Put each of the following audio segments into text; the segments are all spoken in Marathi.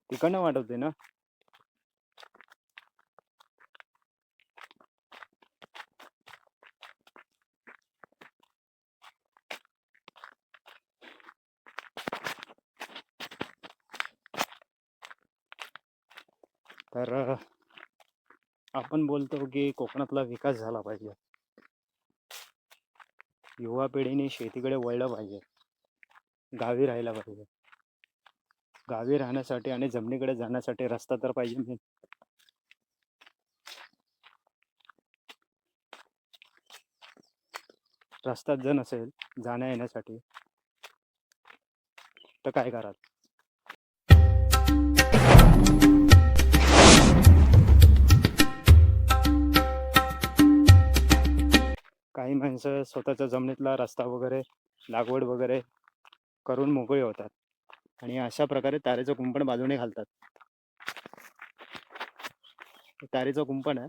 तिकडनं वाढवते ना. तर आपण बोलतो की कोकणातला विकास झाला पाहिजे, युवा पिढीने शेतीकडे वळलं पाहिजे, गावी राहायला पाहिजे. गावी राहण्यासाठी आणि जमिनीकडे जाण्यासाठी रस्ता तर पाहिजे main. रस्ताच जर नसेल जाण्या येण्यासाठी तर काय कराल. काही माणसं स्वतःच्या जमिनीतला रस्ता वगैरे लागवड वगैरे करून मोकळे होतात आणि अशा प्रकारे तारेचं कुंपण बाजूने घालतात. तारेचं कुंपण आहे,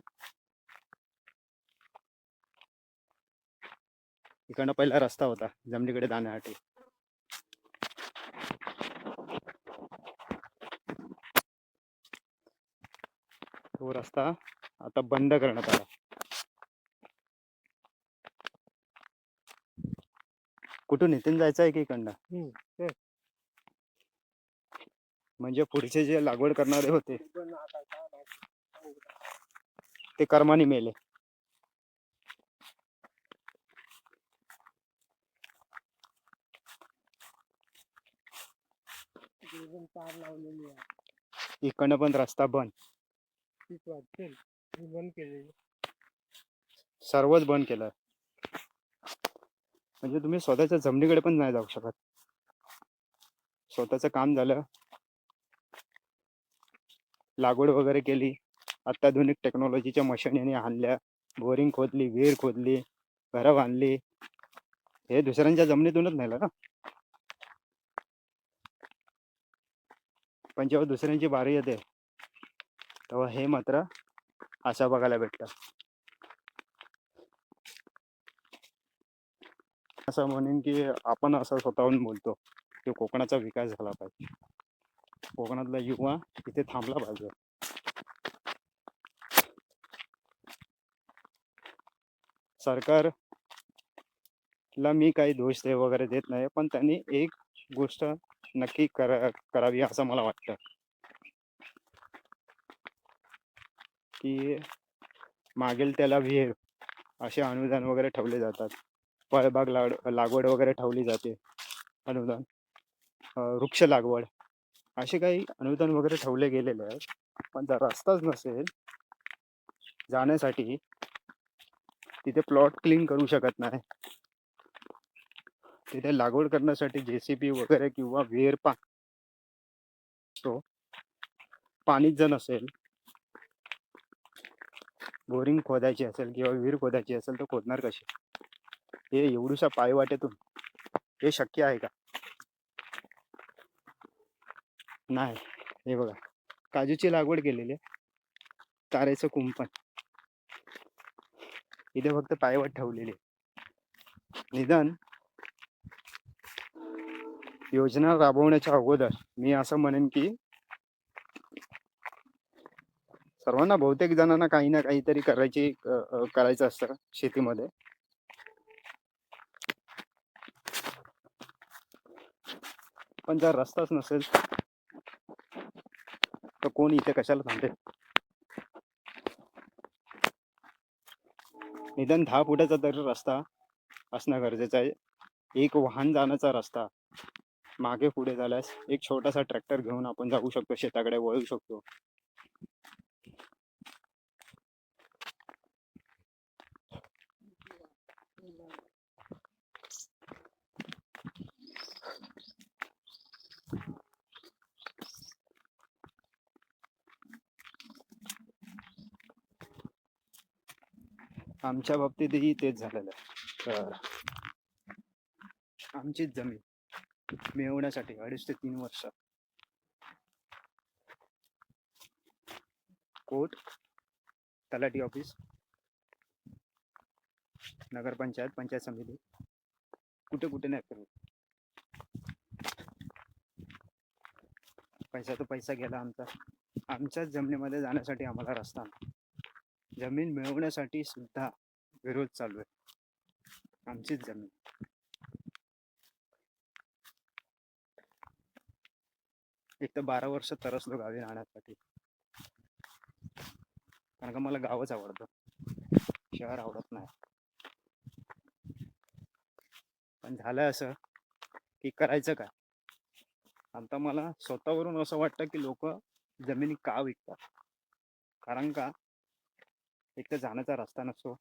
इकडनं पहिला रस्ता होता जमिनीकडे जाण्यासाठी. तो रस्ता आता बंद करण्यात आला. कुठून इथून जायचं आहे की इकडनं? म्हणजे पुढचे जे लागवड करणारे होते ते कर्माने मेले. इकडनं पण रस्ता बंद, सर्वच बंद केलं. म्हणजे तुम्ही स्वतःच्या जमिनीकडे पण नाही जाऊ शकत. स्वतःचं काम झालं, लागवड वगैरे केली, अत्याधुनिक टेक्नॉलॉजीच्या मशिनरी आणल्या, बोरिंग खोदली, विहीर खोदली, घरं बांधली, हे दुसऱ्यांच्या जमिनीतूनच नेलं ना. पण जेव्हा दुसऱ्यांची बारी येते तेव्हा हे मात्र असं बघायला भेटतं. असं म्हणेन की आपण असं स्वतःहून बोलतो की कोकणाचा विकास झाला पाहिजे, कोकणातला युवा इथे थांबला पाहिजे. सरकारला मी काही दोष ते वगैरे देत नाही, पण त्यांनी एक गोष्ट नक्की करावी असं मला वाटतं की मागेल त्याला विहीर असे अनुदान वगैरे ठेवले जातात, फळबाग लागवड वगैरे ठेवली जाते अनुदान, वृक्ष लागवड असे काही अनुदान वगैरे ठेवले गेलेले आहेत. पण जर रस्ताच नसेल जाण्यासाठी, तिथे प्लॉट क्लीन करू शकत नाही, तिथे लागवड करण्यासाठी JCB वगैरे किंवा विहीर पाणीच जर नसेल, बोरिंग खोदायची असेल किंवा विहीर खोदायची असेल तर खोदणार कशी? हे एवढूशा पायवाटेतून हे शक्य आहे का? नाही. हे बघा, काजूची लागवड केलेली आहे, तारेचं कुंपण इथे फक्त पायवाट ठेवलेली. निदान योजना राबवण्याच्या अगोदर मी असं म्हणेन की सर्वांना, बहुतेक जणांना काही ना काहीतरी करायचं असतं शेतीमध्ये. पण जर रस्ताच नसेल तर कोण इथे कशाला थांबेल? निदान 10 फुटाचा तरी रस्ता असणं गरजेचं आहे. एक वाहन जाण्याचा रस्ता, मागे पुढे झाल्यास एक छोटासा ट्रॅक्टर घेऊन आपण जाऊ शकतो, शेताकडे वळू शकतो. आमच्या बाबतीतही तेच झालेलं आहे. आमचीच जमीन मिळवण्यासाठी 2.5 ते 3 वर्ष कोर्ट, तलाठी ऑफिस, नगरपंचायत, पंचायत समिती, कुठे कुठे नाही फिरलो. पैसा तो पैसा गेला आमचा. आमच्याच जमिनीमध्ये जाण्यासाठी आम्हाला रस्ता नाही. जमीन मिळवण्यासाठी सुद्धा विरोध चालू आहे. आमचीच जमीन. एक तर 12 वर्ष तरसलो गावी राहण्यासाठी, कारण का मला गावच आवडतं, शहर आवडत नाही. पण झालं असं की करायचं काय. आता मला स्वतःवरून असं वाटतं की लोक जमिनी का विकतात. कारण का एक तर जाण्याचा रस्ता नसतो,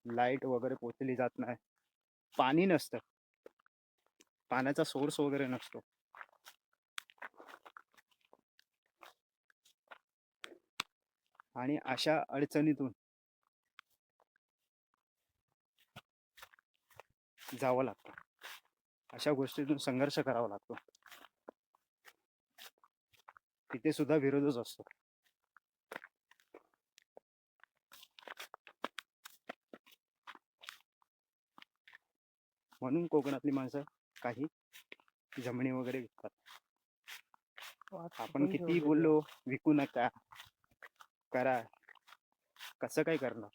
लाईट वगैरे पोचली जात नाही, पाणी नसतं, पाण्याचा सोर्स वगैरे नसतो. आणि अशा अडचणीतून जावं लागतं, अशा गोष्टीतून संघर्ष करावा लागतो. तिथे सुद्धा विरोधच असतो. म्हणून कोकणातली माणसं काही जमिनी वगैरे विकतात. आपण किती बोललो विकू नका, करा, कसं काय करणार.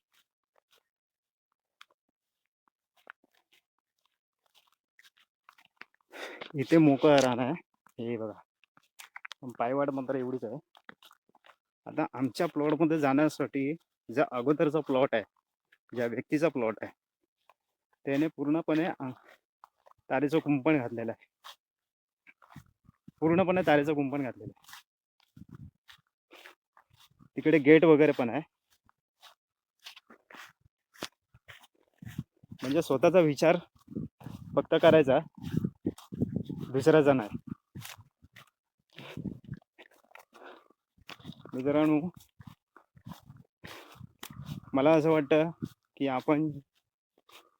इथे मोकळं राहणं आहे, हे बघा, पायवाट मात्र एवढीच आहे. आता आमच्या प्लॉटमध्ये जाण्यासाठी जो अगोदरचा प्लॉट आहे, ज्या व्यक्तीचा प्लॉट आहे, त्याने पूर्णपणे तारेचं कुंपण घातलेलं आहे. पूर्णपणे तारेचं कुंपण घातलेलं आहे. तिकडे गेट वगैरे पण आहे. म्हणजे स्वतःचा विचार फक्त करायचा, दुसऱ्याचा नाही. मित्रांनो, मला असं वाटतं की आपण,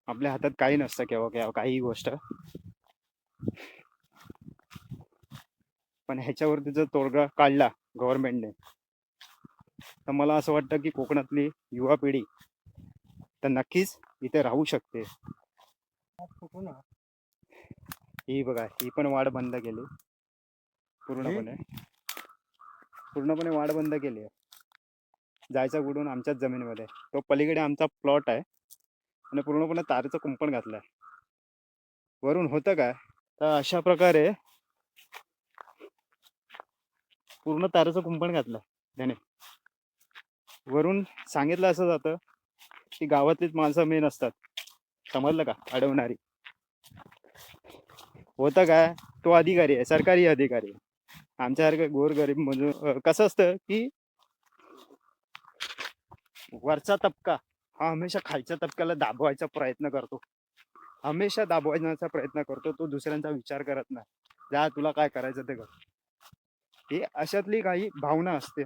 आपल्या हातात काही नसतं केव्हा केव्हा काही गोष्ट, पण ह्याच्यावरती जर तोडगा काढला गव्हर्नमेंटने, तर मला असं वाटतं की कोकणातली युवा पिढी तर नक्कीच इथे राहू शकते. ही बघा, ही पण वाढ बंद केली पूर्णपणे. पूर्णपणे वाढ बंद केली आहे. जायचा कुठून, आमच्याच जमिनीमध्ये. तो पलीकडे आमचा प्लॉट आहे आणि पूर्णपणे तारेचं कुंपण घातलंय. वरून होतं काय, तर अशा प्रकारे पूर्ण तारेचं कुंपण घातलंय त्याने. वरून सांगितलं असं जातं की गावातलीच माणसं मेन असतात, समजलं का, अडवणारी. होतं काय, तो अधिकारी आहे, सरकारी अधिकारी. आमच्यासारखं गोरगरीब मजूर कसं असतं की वरचा तबका हा हमेशा खालच्या तबक्याला दाबवायचा प्रयत्न करतो, हमेशा दाबवायचा प्रयत्न करतो. तो दुसऱ्यांचा विचार करत नाही, जा तुला काय करायचं ते कर. ही अशातली काही भावना असते.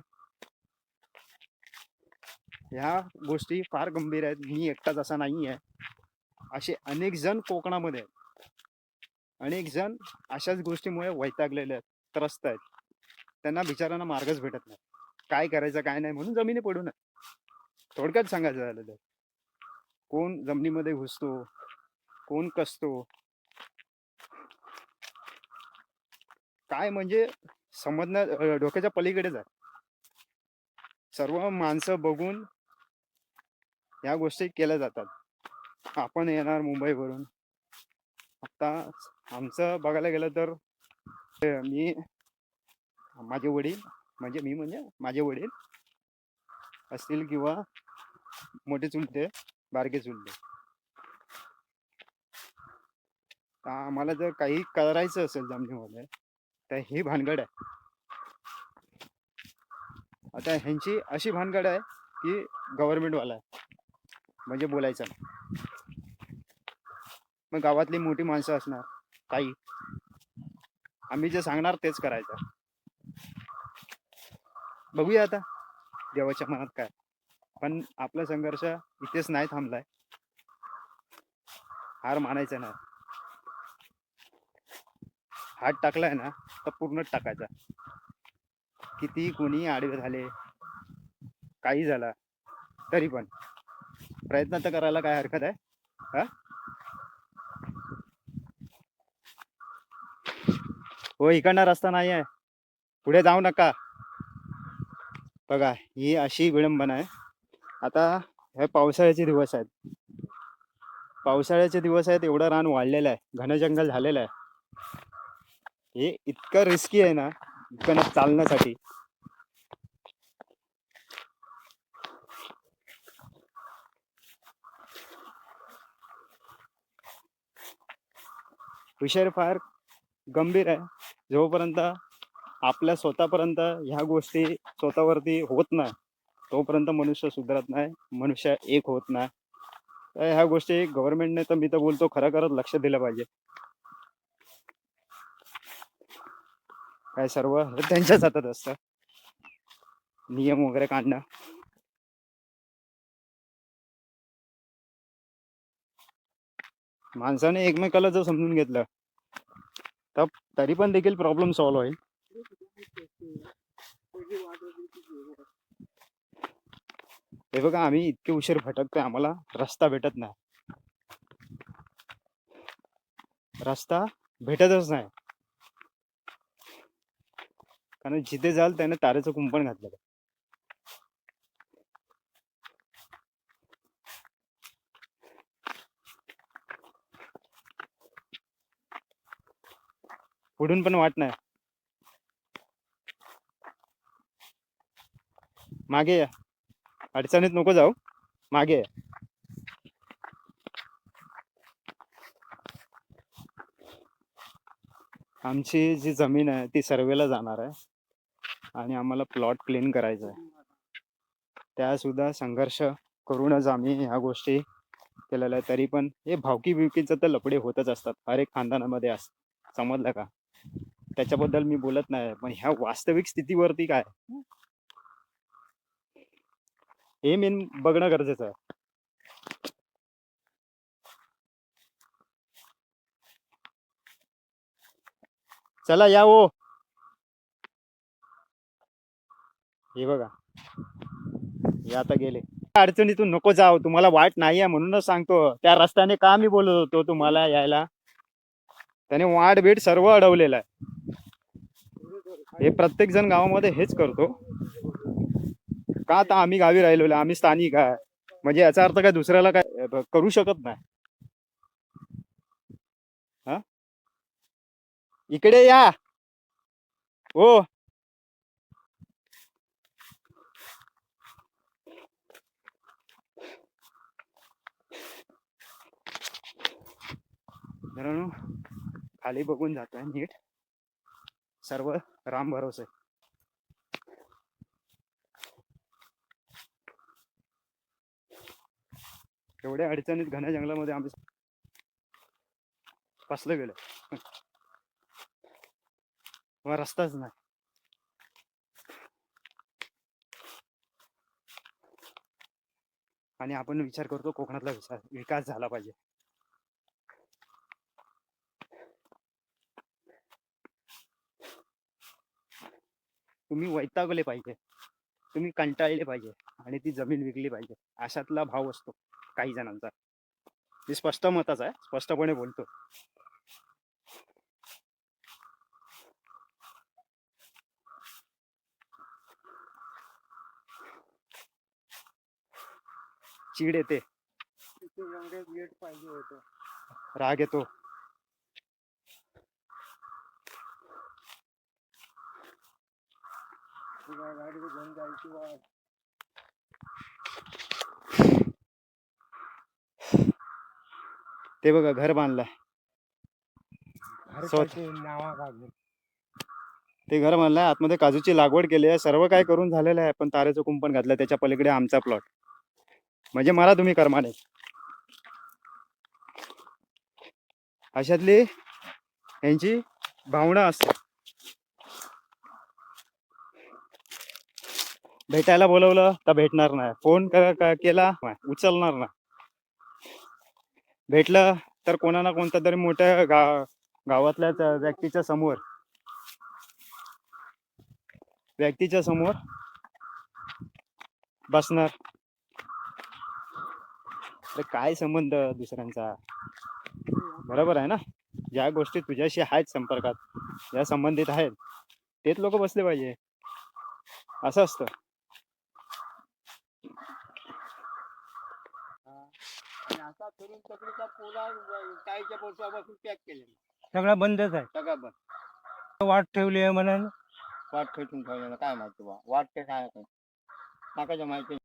ह्या गोष्टी फार गंभीर आहेत. मी एकटाच असा नाही आहे, असे अनेक जण कोकणामध्ये आहेत. अनेक जण अशाच गोष्टीमुळे वैतागलेले आहेत, त्रस्त आहेत. त्यांना बिचारांना मार्गच भेटत नाही, काय करायचं काय नाही, म्हणून जमिनी पडून आहे. थोडक्यात सांगायचं झालं तर, कोण जमिनीमध्ये घुसतो, कोण कसतो, काय म्हणजे समजण्या डोक्याच्या पलीकडेच आहे. सर्व माणसं बघून या गोष्टी केल्या जातात. आपण येणार मुंबईवरून. आता आमचं बघायला गेलं तर मी, माझे वडील, म्हणजे माझे वडील असतील किंवा मोठे चुलते, बारके चुलते, आम्हाला जर काही करायचं असेल जमिनीमध्ये तर ही भानगड आहे. आता ह्यांची अशी भानगड आहे की गव्हर्नमेंटवाला आहे म्हणजे बोलायचं नाही. मग गावातली मोठी माणसं असणार काही, आम्ही जे सांगणार तेच करायचं. बघूया आता देवाच्या मनात काय. पण आपला संघर्ष इथेच नाही थांबलाय, हार मानायचा नाही. हात टाकलाय ना तर पूर्णच टाकायचा. किती कोणी आडवे झाले, काही झाला तरी पण प्रयत्न तर करायला काय हरकत आहे. हा, हो, इकडनं रस्ता नाही आहे. पुढे जाऊ नका. बघा ही अशी विडंबना आहे. आता हे पावसाळ्याचे दिवस आहेत. पावसाळ्याचे दिवस आहेत, एवढं रान वाढलेलं आहे, घन जंगल झालेलं आहे. हे इतकं रिस्की आहे ना, इतकं ना चालण्यासाठी. विषय फार गंभीर आहे. जोपर्यंत आपल्या स्वतःपर्यंत ह्या गोष्टी स्वतःवरती होत नाही तोपर्यंत मनुष्य सुधारत नाही, मनुष्य एक होत नाही. तर ह्या गोष्टी गव्हर्नमेंटने तर मी तर बोलतो खरं खरंच लक्ष दिलं पाहिजे. काय सर्व त्यांच्याच हातात असतं, नियम वगैरे काढणं. माणसाने एकमेकाला जर समजून घेतलं तर तरी पण देखील प्रॉब्लेम सॉल्व्ह होईल. हे बघा, आम्ही इतके उशीर भटकतोय, आम्हाला रस्ता भेटत नाही. रस्ता भेटतच नाही, कारण जिथे जाल त्याने तारेचं कुंपण घातलेलं. पुढून पण वाट नाही. मागे या, अडचणीत नको जाऊ, मागे या. आमची जी जमीन आहे ती सर्वेला जाणार आहे आणि आम्हाला प्लॉट क्लीन करायचा आहे. त्या सुद्धा संघर्ष करूनच आम्ही ह्या गोष्टी केलेल्या आहे. तरी पण हे भावकी बिवकीचं तर लफडे होतच असतात, हर एक खानदानामध्ये असतात, समजलं का? त्याच्याबद्दल मी बोलत नाही, पण ह्या वास्तविक स्थितीवरती काय हे मेन बघणं गरजेचं आहे. चला या हो. हे बघा, हे आता गेले. अडचणीतून नको जाऊ, तुम्हाला वाट नाही आहे म्हणूनच सांगतो. त्या रस्त्याने का मी बोलत होतो तुम्हाला यायला, त्याने वाट बीट सर्व अडवलेलं आहे. हे प्रत्येक जण गावामध्ये हेच करतो का? आता आम्ही गावी राहिलेलो, आम्ही स्थानिक आहे म्हणजे याचा अर्थ काय दुसऱ्याला काय करू शकत नाही. हा, इकडे या हो. मित्रांनो, खाली बघून जातोय नीट, सर्व राम भरोसे. एवढ्या अडचणीत घन जंगलामध्ये आम्ही फसलं गेलो, मग रस्ताच नाही. आणि आपण विचार करतो कोकणातला विकास झाला पाहिजे. तुम्ही वैतागले पाहिजे, तुम्ही कंटाळले पाहिजे आणि ती जमीन विकली पाहिजे, अशातला भाव असतो काही जणांचा. मी स्पष्ट मताच आहे, स्पष्टपणे बोलतो. चीड येते, राग येतो. ते बघा घर बांधलंय, ते घर बांधलंय, आतमध्ये काजूची लागवड केली आहे, सर्व काय करून झालेलं आहे, पण तारेचं कुंपण घातलं. त्याच्या पलीकडे आमचा प्लॉट, म्हणजे मला तुम्ही कर्माने. अशातली यांची भावना असते. भेटायला बोलवलं तर भेटणार नाही, फोन केला उचलणार नाही, भेटलं तर कोणा ना कोणत्या तरी मोठ्या गावातल्याच व्यक्तीच्या समोर बसणार. काय संबंध दुसऱ्यांचा, बरोबर आहे ना? ज्या गोष्टी तुझ्याशी आहेत संपर्कात, ज्या संबंधित आहेत तेच लोक बसले पाहिजे, असं असतं. आणि आता फिरून तकडीचा पोला काहीच्या वर्षापासून पॅक केले, सगळा बंदच आहे. सगळं बंद. वाट ठेवली आहे म्हणून. वाट ठेवून ठेवलेलं काय माहिती बा, वाट ते काय आहे नाकाच्या माहिती.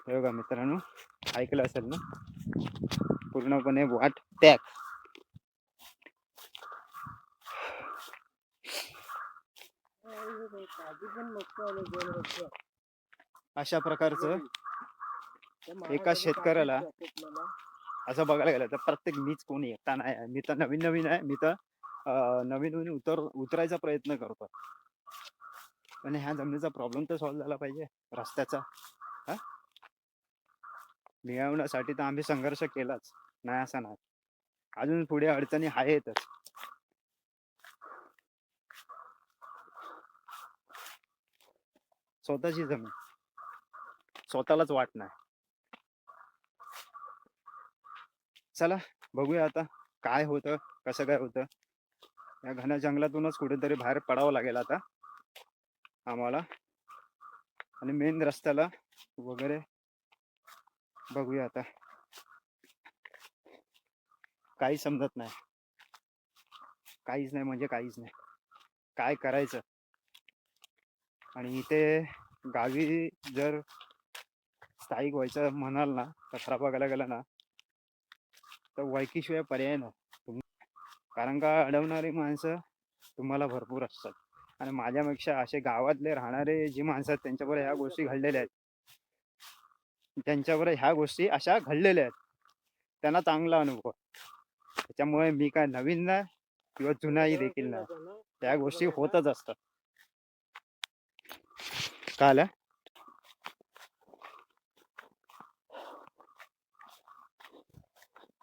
हे बघा मित्रांनो, ऐकलं असेल ना, पूर्णपणे वाट पॅक. अशा प्रकारचं एका शेतकऱ्याला असं बघायला गेलं तर प्रत्येक, मीच कोणी एकटा नाही आहे, मी तर नवीन नवीन आहे, मी तर नवीन नवीन उतरायचा प्रयत्न करतो. पण ह्या जमिनीचा प्रॉब्लेम तर सॉल्व्ह झाला पाहिजे, रस्त्याचा. हा, मिळवण्यासाठी तर आम्ही संघर्ष केलाच नाही असं नाही, अजून पुढे अडचणी आहेतच. स्वतःची जमीन, स्वतःलाच वाट नाही. चला बघूया आता काय होतं, कसं काय होतं. या घन जंगलातूनच कुठेतरी बाहेर पडावं लागेल आता आम्हाला, आणि मेन रस्त्याला वगैरे बघूया आता. काही समजत नाही, काहीच नाही म्हणजे काहीच नाही, काय करायचं. आणि इथे गावी जर स्थायिक व्हायचं म्हणाल ना, तर खरं बघायला गेलं ना, तर वैकीशिवाय पर्याय नाही. कारण का अडवणारी माणसं तुम्हाला भरपूर असतात, आणि माझ्यापेक्षा असे गावातले राहणारे जी माणसं आहेत त्यांच्यावर ह्या गोष्टी घडलेल्या आहेत, त्यांच्यावर ह्या गोष्टी अशा घडलेल्या आहेत, त्यांना चांगला अनुभव. त्याच्यामुळे मी काय नवीन नाही किंवा जुनाही देखील नाही, त्या गोष्टी होतच असतात. काल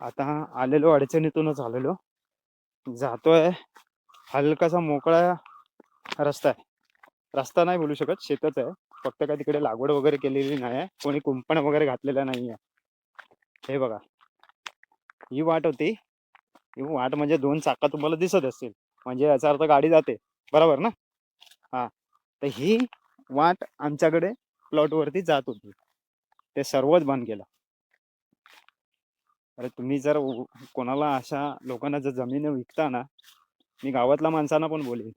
आता आलेलो, अडचणीतूनच आलेलो, जातोय हलकासा मोकळा रस्ता आहे. रस्ता नाही बोलू शकत, शेतच आहे, फक्त काय तिकडे लागवड वगैरे केलेली नाही आहे, कोणी कुंपण वगैरे घातलेला नाही आहे. हे बघा, ही वाट होती, ही वाट म्हणजे 2 चाका तुम्हाला दिसत असतील, म्हणजे याचा अर्थ गाडी जाते, बरोबर ना. हा, तर ही वाट आमच्याकडे प्लॉट वरती जात होती, ते सर्वच बंद केलं. अरे तुम्ही जर कोणाला अशा लोकांना जर जमीन विकता ना, मी गावातल्या माणसांना पण बोलेन,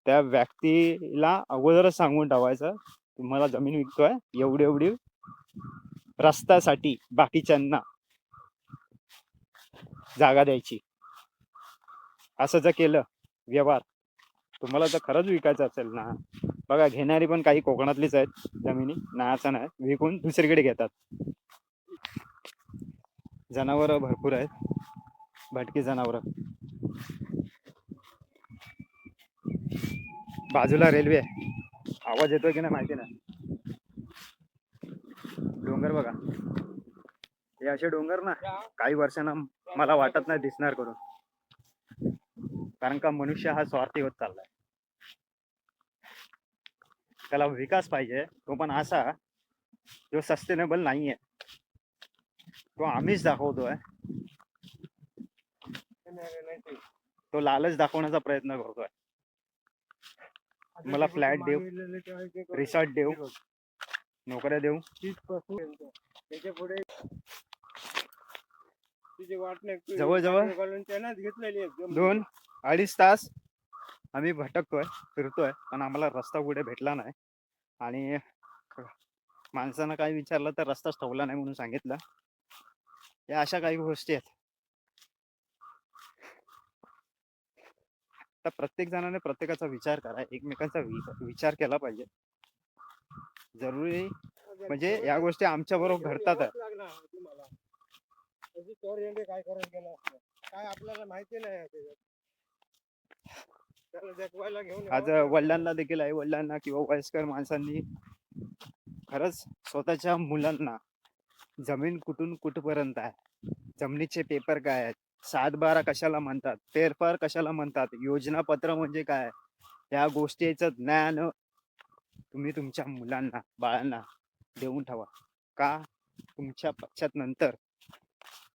त्या व्यक्तीला अगोदरच सांगून ठेवायचं, तुम्हाला जमीन विकतोय एवढी एवढी रस्त्यासाठी, बाकीच्यांना जागा द्यायची. असं जर केलं व्यवहार, तुम्हाला जर खरंच विकायचं असेल ना, बघा घेणारी पण काही कोकणातलीच आहेत जमिनी, नाही असं नाही, विकून दुसरीकडे घेतात. जनावर भरपूर आहेत, भटकी जनावर. बाजूला रेल्वे, आवाज येतोय की नाही माहिती नाही. डोंगर बघा, हे असे डोंगर ना काही वर्षांना मला वाटत नाही दिसणार करून, कारण का मनुष्य हा स्वार्थी होत चाललाय. त्याला विकास पाहिजे, तो पण असा जो सस्टेनेबल नाहीये, तो आम्हीच दाखवतोय, तो लालच दाखवण्याचा प्रयत्न करतोय. मला फ्लॅट देऊ, रिसॉर्ट देऊ, नोकऱ्या देऊ, त्याच्या पुढे जवळजवळ 2-2.5 तास आम्ही भटकतोय, फिरतोय, पण आम्हाला रस्ता कुठे भेटला नाही. आणि माणसानं काही विचारलं तर रस्ताच ठेवला नाही म्हणून सांगितलं. या अशा काही गोष्टी आहेत. तर प्रत्येक जणाने प्रत्येकाचा विचार करा, एकमेकांचा विचार केला पाहिजे. जरुरी म्हणजे या गोष्टी आमच्या बरोबर घडतात. काय आपल्याला माहिती नाही. आज वडिलांना देखील, आई वडिलांना किंवा वयस्कर माणसांनी खरंच स्वतःच्या मुलांना जमीन कुठून कुठपर्यंत आहे, जमिनीचे पेपर काय आहेत, 7/12 कशाला म्हणतात, फेरफार कशाला म्हणतात, योजनापत्र म्हणजे काय, या गोष्टीचं ज्ञान तुम्ही तुमच्या मुलांना, बाळांना देऊन ठेवा. का, तुमच्या पश्चात नंतर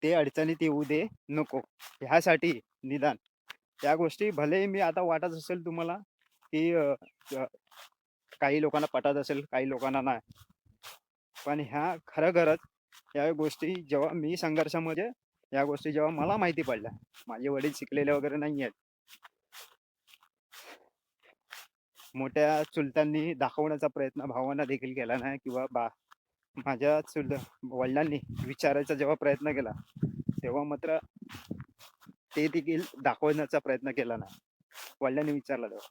ते अडचणीत येऊ दे नको, ह्यासाठी निदान. त्या गोष्टी भले मी आता वाटत असेल तुम्हाला की अ, काही लोकांना पटत असेल, काही लोकांना नाही. पण ह्या खरंच या गोष्टी जेव्हा मी संघर्षामध्ये या गोष्टी जेव्हा मला माहिती पडल्या, माझे वडील शिकलेले वगैरे नाही आहेत. मोठ्या चुलत्यांनी दाखवण्याचा प्रयत्न भावांना देखील केला नाही किंवा माझ्या वडिलांनी विचारायचा जेव्हा प्रयत्न केला, तेव्हा मात्र ते देखील दाखवण्याचा प्रयत्न केला नाही. वडिलांनी विचारला तेव्हा.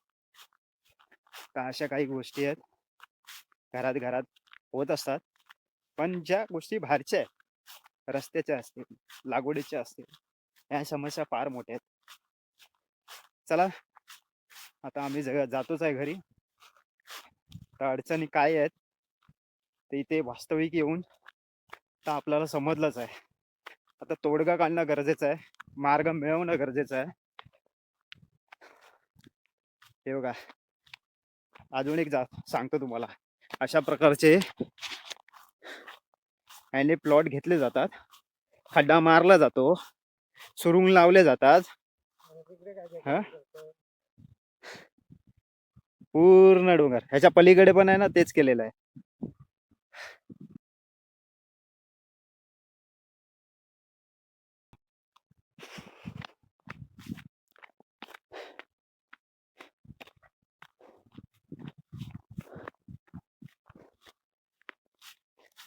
तर अशा काही गोष्टी आहेत, घरात घरात होत असतात. पण ज्या गोष्टी बाहेरच्या आहेत, रस्त्याच्या असतील, लागवडीच्या असतील, ह्या समस्या फार मोठ्या आहेत. चला आता आम्ही जातोच आहे घरी. तर अडचणी काय आहेत ते इथे वास्तविक येऊन तर आपल्याला समजलंच आहे. आता तोडगा काढणं गरजेचं आहे, मार्ग मिळवणं गरजेचं आहे. हे बघा, अजून एक सांगतो तुम्हाला, अशा प्रकारचे याने प्लॉट घेतले जातात, खड्डा मारला जातो, सुरुंग लावले जातात. तिकडे काय काय हा? करतो? पूर्ण डोंगर ह्याच्या पलीकडे पण आहे ना, तेच केलेलं आहे.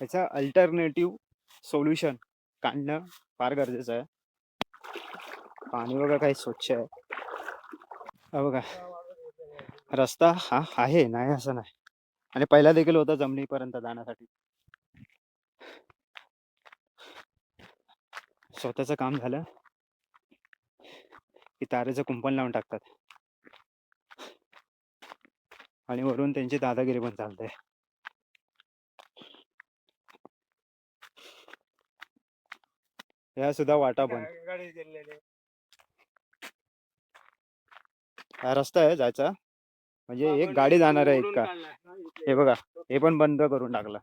ह्याचा अल्टरनेटिव्ह सोल्युशन काढणं फार गरजेचं आहे. पाणी बघा काही स्वच्छ आहे. हा बघा, रस्ता हा आहे, नाही असं नाही. आणि पहिला देखील होता जमिनीपर्यंत जाण्यासाठी. स्वतःचं काम झालं की तारेचं कुंपण लावून टाकतात आणि वरून त्यांची दादागिरी पण चालते. ह्या सुद्धा वाटा बंद. गाडी दिलेली. हा रस्ता आहे जायचा, म्हणजे एक आपण गाडी जाणार आहे ओढून इतका. काढलाय ना इथे. हे बघा, हे पण बंद करून टाकलं.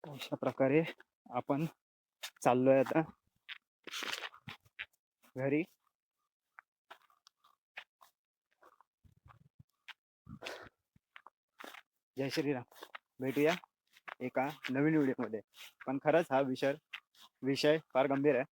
अशा प्रकारे आपण चाललोय आता घरी. जय श्रीराम. भेटूया एका नवीन व्हिडिओमध्ये. पण खरंच हा विषय फार गंभीर आहे.